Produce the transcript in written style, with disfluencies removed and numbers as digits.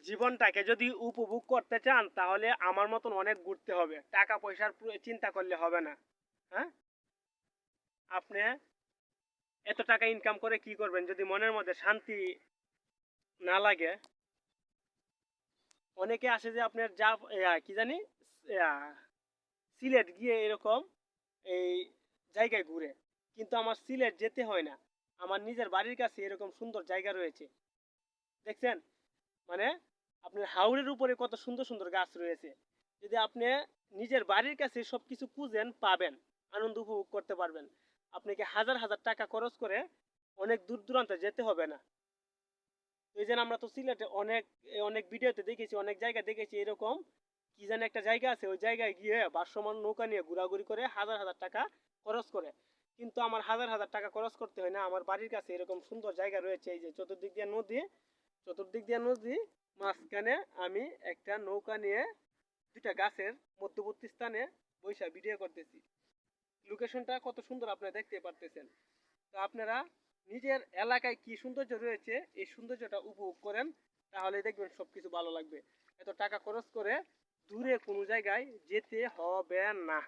জীবনটাকে যদি উপভোগ করতে চান তাহলে আমার মতন অনেক ঘুরতে হবে, টাকা পয়সার চিন্তা করলে হবে না। হ্যাঁ, আপনি এত টাকা ইনকাম করে কি করবেন যদি মনের মধ্যে শান্তি না লাগে? অনেকে আসে যে আপনার যা কি জানি ইয়া, সিলেট গিয়ে এরকম এই জায়গায় ঘুরে, কিন্তু আমার সিলেট যেতে হয় না, আমার নিজের বাড়ির কাছে এরকম সুন্দর জায়গা রয়েছে। দেখছেন? মানে আপনার হাওরের উপরে কত সুন্দর সুন্দর গাছ রয়েছে। যদি আপনি নিজের বাড়ির কাছে সবকিছু খুঁজেন পাবেন, আনন্দ উপভোগ করতে পারবেন। আপনাকে হাজার হাজার টাকা খরচ করে অনেক দূর দূরান্তে যেতে হবে না। এই যে আমরা তো সিলেটে অনেক অনেক ভিডিওতে দেখেছি, অনেক জায়গা দেখেছি এরকম, কি জানি একটা জায়গা আছে, ওই জায়গায় গিয়ে ভাসমান নৌকা নিয়ে ঘোরাঘুরি করে হাজার হাজার টাকা খরচ করে। কিন্তু আমার হাজার হাজার টাকা খরচ করতে হয় না, আমার বাড়ির কাছে এরকম সুন্দর জায়গা রয়েছে। এই যে চতুর্দিক দিয়ে নদী, চতুর্দিক দিয়ে নদী, মাঝখানে আমি একটা নৌকা নিয়ে দুইটা গাছের মধ্যবর্তী স্থানে বৈশা ভিডিও করতেছি। লোকেশনটা কত সুন্দর আপনারা দেখতে পারতেছেন। তো আপনারা নিজের এলাকায় কি সৌন্দর্য রয়েছে এই সৌন্দর্যটা উপভোগ করেন, তাহলে দেখবেন সবকিছু ভালো লাগবে। এত টাকা খরচ করে দূরে কোনো জায়গায় যেতে হবে না।